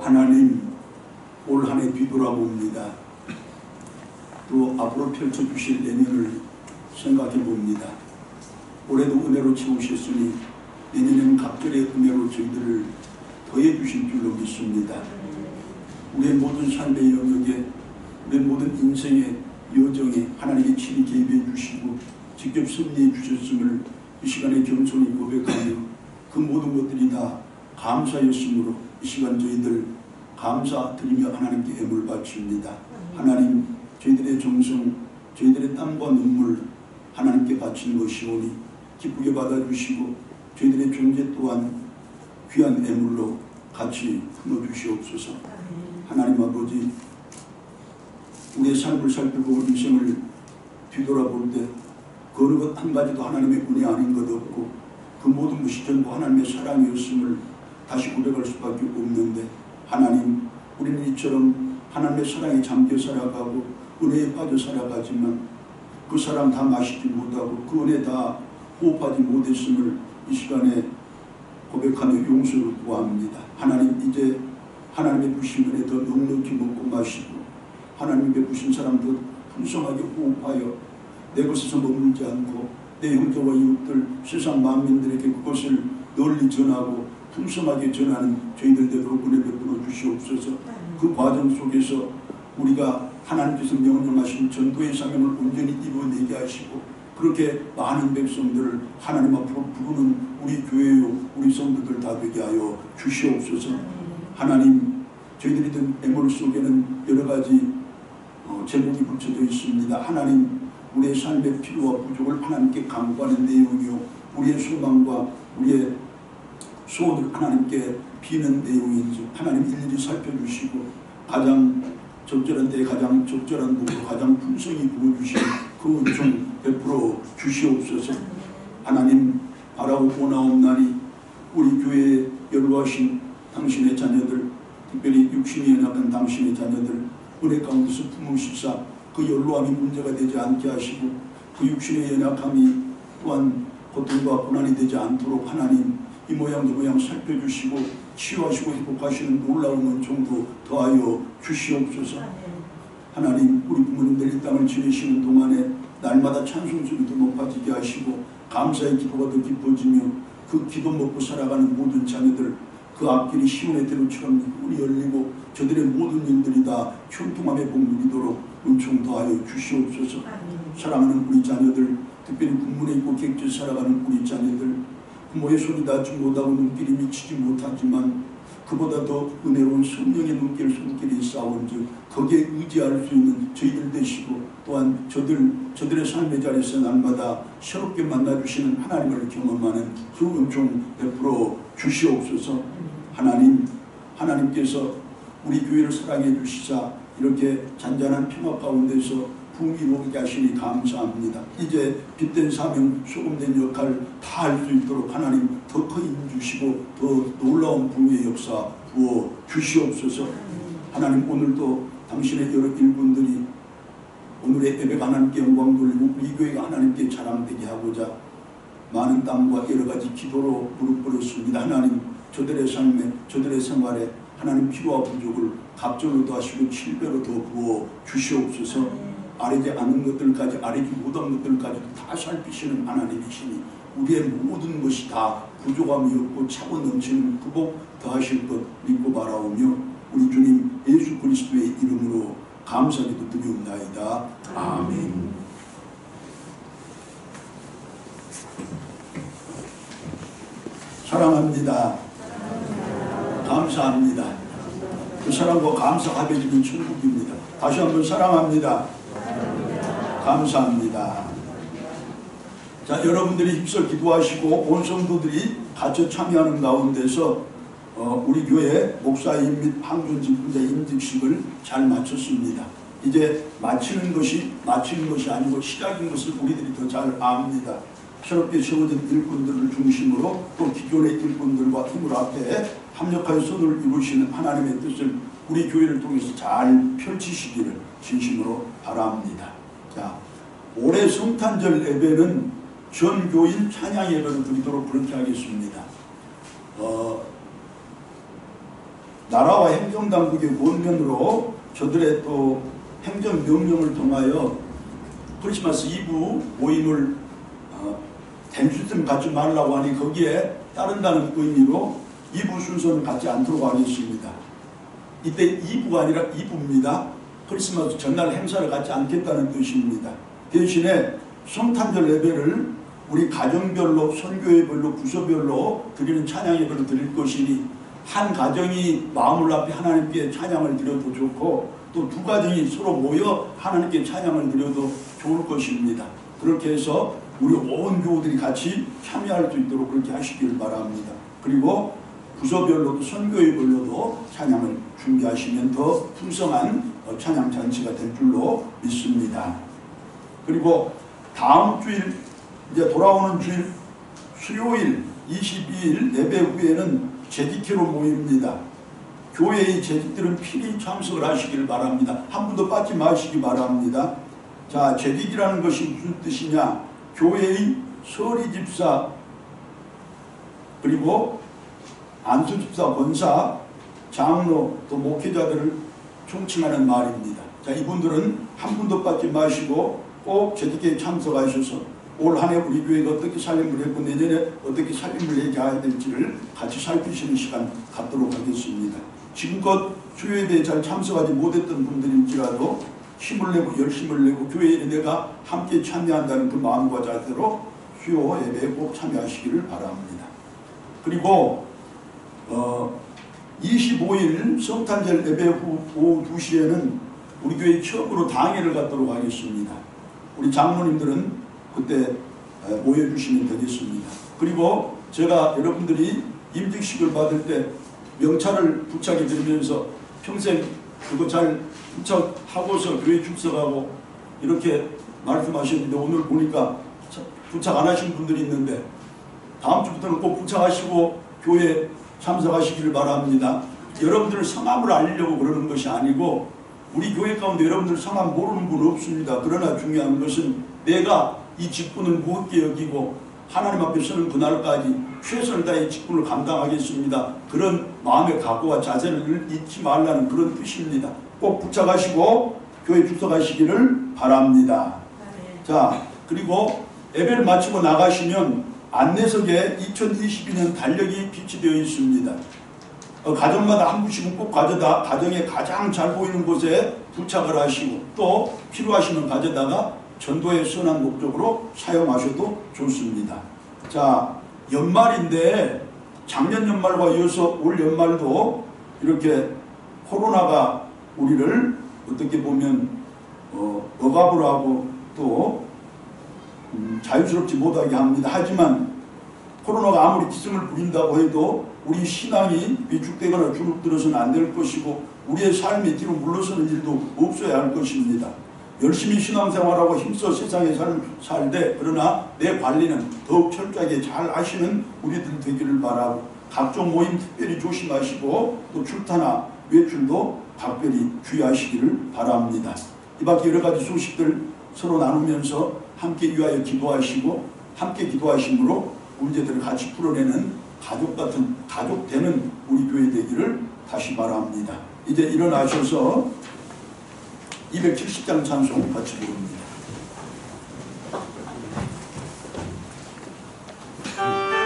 [SPEAKER 1] 하나님, 올 한 해 뒤돌아봅니다. 또 앞으로 펼쳐주실 내년을 생각해 봅니다. 올해도 은혜로 채우셨으니 내년에는 각별의 은혜로 저희들을 더해 주실 줄로 믿습니다. 우리의 모든 삶의 영역에, 우리의 모든 인생의 여정에 하나님의 친히 개입해 주시고 직접 섭리해 주셨음을 이 시간에 겸손히 고백하며 그 모든 것들이 다 감사였으므로 이 시간 저희들 감사드리며 하나님께 애물 바칩니다. 하나님, 저희들의 정성, 저희들의 땀과 눈물 하나님께 바친 것이오니 기쁘게 받아주시고 저희들의 존재 또한 귀한 애물로 같이 품어주시옵소서. 하나님 아버지, 우리의 삶을 살피고 인생을 뒤돌아볼 때 그 어느 것 한 가지도 하나님의 은혜 아닌 것 없고 그 모든 것이 전부 하나님의 사랑이었음을 다시 고백할 수밖에 없는데, 하나님, 우리는 이처럼 하나님의 사랑에 잠겨 살아가고 은혜에 빠져 살아가지만 그 사랑 다 마시지 못하고 그 은혜 다 호흡하지 못했음을 이 시간에 고백하며 용서를 구합니다. 하나님, 이제 하나님의 부신 은혜 더 넉넉히 먹고 마시고 하나님의 베푸신 사랑 더 풍성하게 호흡하여 내 것에서 머물지 않고 내 형제와 이웃들, 세상 만민들에게 그것을 널리 전하고 풍성하게 전하는 저희들 되도록 은혜 베풀어 주시옵소서. 그 과정 속에서 우리가 하나님께서 명령하신 전도의 사명을 온전히 이루어내게 하시고 그렇게 많은 백성들을 하나님 앞으로 부르는 우리 교회요, 우리 성도들 다 되게 하여 주시옵소서. 하나님, 저희들이 든 애물 속에는 여러 가지 제목이 붙여져 있습니다. 하나님, 우리의 삶의 필요와 부족을 하나님께 간구하는 내용이요, 우리의 소망과 우리의 소원을 하나님께 비는 내용인지 하나님 일일이 살펴주시고 가장 적절한 때에 가장 적절한 복으로 가장 풍성히 부어주시는 그 은총 베풀어 주시옵소서. 하나님, 바라고 보나옵나니 우리 교회에 연로하신 당신의 자녀들, 특별히 육신이 연약한 당신의 자녀들 은혜 가운데서 품으시사 그 연로함이 문제가 되지 않게 하시고 그 육신의 연약함이 또한 고통과 고난이 되지 않도록 하나님 이 모양 저 모양 살펴주시고 치유하시고 회복하시는 놀라운 은총도 더하여 주시옵소서. 하나님, 우리 부모님들 이 땅을 지내시는 동안에 날마다 찬송 소리도 높아지게 하시고 감사의 기도가 더 깊어지며 그 기도 먹고 살아가는 모든 자녀들 그 앞길이 시온의 대로처럼 문이 열리고 저들의 모든 일들이 다 형통함의 복 누리도록 은총 더하여 주시옵소서. 사랑하는 우리 자녀들, 특별히 군문에 있고 객지 살아가는 우리 자녀들, 부모의 손이 닿지 못하고 눈길이 미치지 못하지만 그보다 더 은혜로운 성령의 눈길 손길이 있사온즉 거기에 의지할 수 있는 저희들 되시고 또한 저들의 삶의 자리에서 날마다 새롭게 만나주시는 하나님을 경험하는 그 은총 베풀어 주시옵소서. 하나님께서 우리 교회를 사랑해 주시사 이렇게 잔잔한 평화 가운데서 풍요롭게 하시니 감사합니다. 이제 빛된 사명, 소금된 역할 다 할 수 있도록 하나님 더 큰 힘 주시고 더 놀라운 부의 역사 부어 주시옵소서. 하나님, 오늘도 당신의 여러 일꾼들이 오늘의 예배가 하나님께 영광 돌리고 우리 교회가 하나님께 자랑되게 하고자 많은 땀과 여러 가지 기도로 무릎 꿇었습니다. 하나님, 저들의 삶에 저들의 생활에 하나님 필요와 부족을 갑절로 더하시고 7배로 더 부어 주시옵소서. 아뢰지 않은 것들까지 아뢰지 못한 것들까지도 다 살피시는 하나님이시니 우리의 모든 것이 다 부족함이 없고 차고 넘치는 그 복 더하실 것 믿고 바라오며 우리 주님 예수 그리스도의 이름으로 감사기도 드리옵나이다. 아멘. 사랑합니다. 감사합니다. 그 사랑과 감사 합해지는 천국입니다. 다시 한번 사랑합니다. 감사합니다. 자, 여러분들이 힘써 기도하시고 온 성도들이 같이 참여하는 가운데서 우리 교회 목사임 및 항존 집분자 임직식을 잘 마쳤습니다. 이제 마치는 것이 아니고 시작인 것을 우리들이 더 잘 압니다. 새롭게 세워진 일꾼들을 중심으로 또 기존의 일꾼들과 힘을 합해 합력하여 선을 이루시는 하나님의 뜻을 우리 교회를 통해서 잘 펼치시기를 진심으로 바랍니다. 자, 올해 성탄절 예배는 전 교인 찬양 예배를 드리도록 그렇게 하겠습니다. 나라와 행정당국의 권면으로 저들의 또 행정명령을 통하여 크리스마스 이브 모임을 댐시즘 갖지 말라고 하니 거기에 따른다는 의미로 이브 순서는 갖지 않도록 하겠습니다. 이때 이브가 아니라 이브입니다. 크리스마스 전날 행사를 갖지 않겠다는 뜻입니다. 대신에 성탄절 예배를 우리 가정별로, 선교회별로, 부서별로 드리는 찬양 예배를 드릴 것이니 한 가정이 마음을 앞에 하나님께 찬양을 드려도 좋고 또 두 가정이 서로 모여 하나님께 찬양을 드려도 좋을 것입니다. 그렇게 해서 우리 온 교우들이 같이 참여할 수 있도록 그렇게 하시길 바랍니다. 그리고 부서별로도 선교회별로도 찬양을 준비하시면 더 풍성한 찬양 잔치가 될 줄로 믿습니다. 그리고 다음 주일 이제 돌아오는 주일 수요일 22일 예배 후에는 재직회로 모입니다. 교회의 재직들은 필히 참석을 하시길 바랍니다. 한 분도 빠지 마시기 바랍니다. 자, 재직이라는 것이 무슨 뜻이냐? 교회의 서리집사 그리고 안수집사, 권사, 장로, 또 목회자들을 총칭하는 말입니다. 자, 이분들은 한 분도 빠지 마시고 꼭 재직회에 참석하셔서 올 한 해 우리 교회가 어떻게 살림을 했고 내년에 어떻게 살림을 해야 될지를 같이 살피시는 시간 갖도록 하겠습니다. 지금껏 수요예배에 잘 참석하지 못했던 분들일지라도 힘을 내고 열심을 내고 교회에 내가 함께 참여한다는 그 마음과 자세로 수요 예배에 꼭 참여하시기를 바랍니다. 그리고 25일 성탄절 예배 후 오후 2시에는 우리 교회 처음으로 당회를 갖도록 하겠습니다. 우리 장로님들은 그때 모여주시면 되겠습니다. 그리고 제가 여러분들이 임직식을 받을 때 명찰을 부착해 드리면서 평생 그거 잘 부착하고서 교회 출석하고 이렇게 말씀하셨는데 오늘 보니까 부착 안 하신 분들이 있는데 다음 주부터는 꼭 부착하시고 교회에 참석하시기를 바랍니다. 여러분들 성함을 알리려고 그러는 것이 아니고 우리 교회 가운데 여러분들 성함 모르는 분 없습니다. 그러나 중요한 것은 내가 이 직분을 무겁게 여기고 하나님 앞에 서는 그날까지 최선을 다해 직분을 감당하겠습니다. 그런 마음의 각오와 자세를 잊지 말라는 그런 뜻입니다. 꼭 부착하시고 교회 출석하시기를 바랍니다. 자, 그리고 예배를 마치고 나가시면 안내석에 2022년 달력이 비치되어 있습니다. 가정마다 한 분씩은 꼭 가져다 가정에 가장 잘 보이는 곳에 부착을 하시고 또 필요하시면 가져다가 전도의 선한 목적으로 사용하셔도 좋습니다. 자, 연말인데 작년 연말과 이어서 올 연말도 이렇게 코로나가 우리를 어떻게 보면 억압을 하고 또 자유스럽지 못하게 합니다. 하지만 코로나가 아무리 기승을 부린다고 해도 우리 신앙이 위축되거나 주눅들어서는 안 될 것이고 우리의 삶이 뒤로 물러서는 일도 없어야 할 것입니다. 열심히 신앙생활하고 힘써 세상에 살되 그러나 내 관리는 더욱 철저하게 잘 하시는 우리들 되기를 바라고 각종 모임 특별히 조심하시고 또 출타나 외출도 각별히 주의하시기를 바랍니다. 이 밖에 여러 가지 소식들 서로 나누면서 함께 위하여 기도하시고 함께 기도하심으로 문제들을 같이 풀어내는 가족 같은 가족 되는 우리 교회 되기를 다시 바랍니다. 이제 일어나셔서 270장 찬송 같이 부릅니다.
[SPEAKER 2] Oh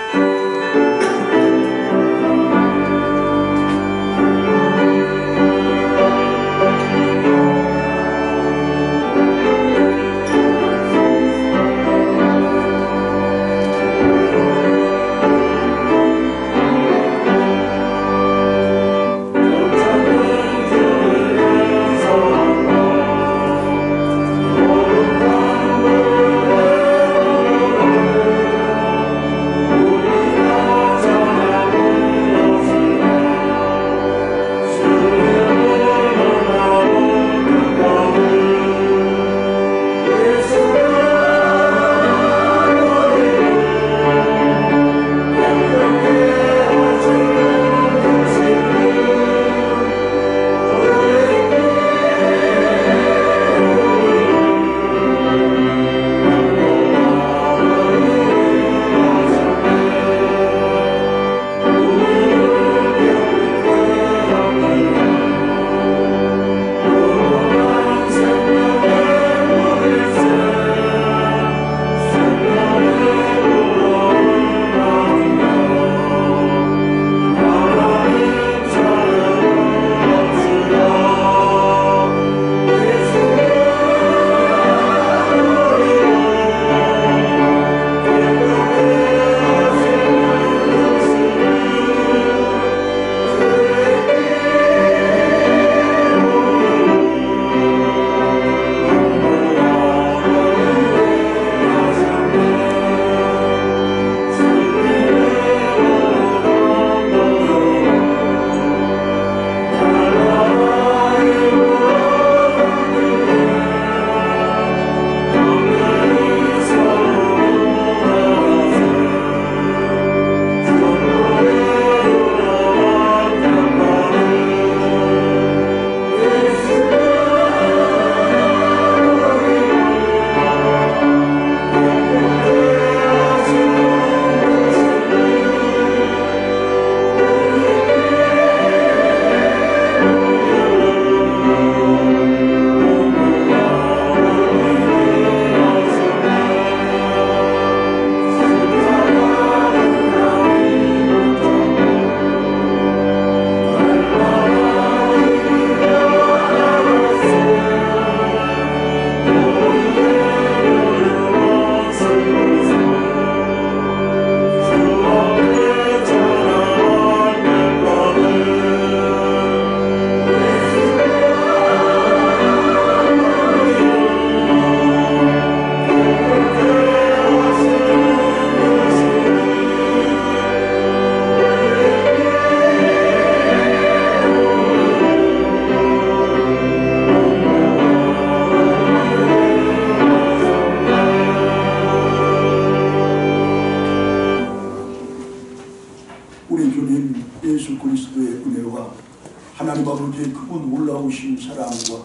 [SPEAKER 1] 하나님 아버지의 크고 놀라우신 사랑과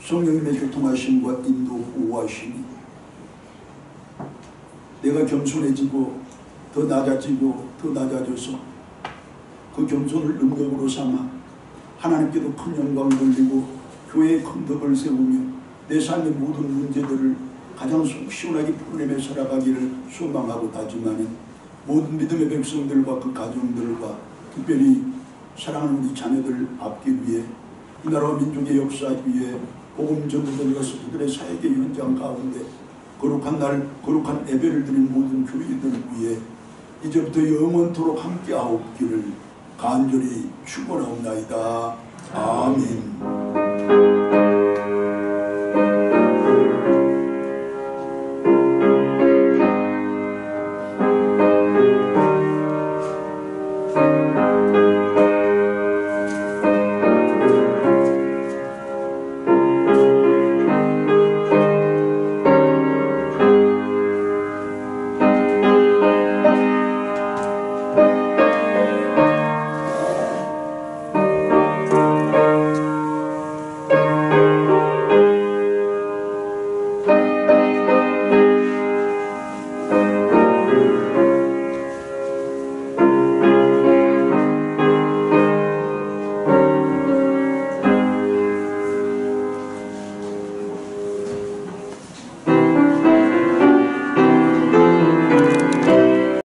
[SPEAKER 1] 성령님의 교통하심과 인도 보호하심이 내가 겸손해지고 더 낮아지고 더 낮아져서 그 겸손을 능력으로 삼아 하나님께도 큰 영광을 돌리고 교회의 큰 덕을 세우며 내 삶의 모든 문제들을 가장 속 시원하게 풀어내며 살아가기를 소망하고 다짐하는 모든 믿음의 백성들과 그 가정들과 특별히 사랑하는 우리 자녀들 앞길 위해 이 나라와 민족의 역사 위에 복음 전도자들로서 그들의 사역의 현장 가운데 거룩한 날 거룩한 예배를 드린 모든 교회들 위해 이제부터 영원토록 함께하옵기를 간절히 축원하옵나이다. 아멘.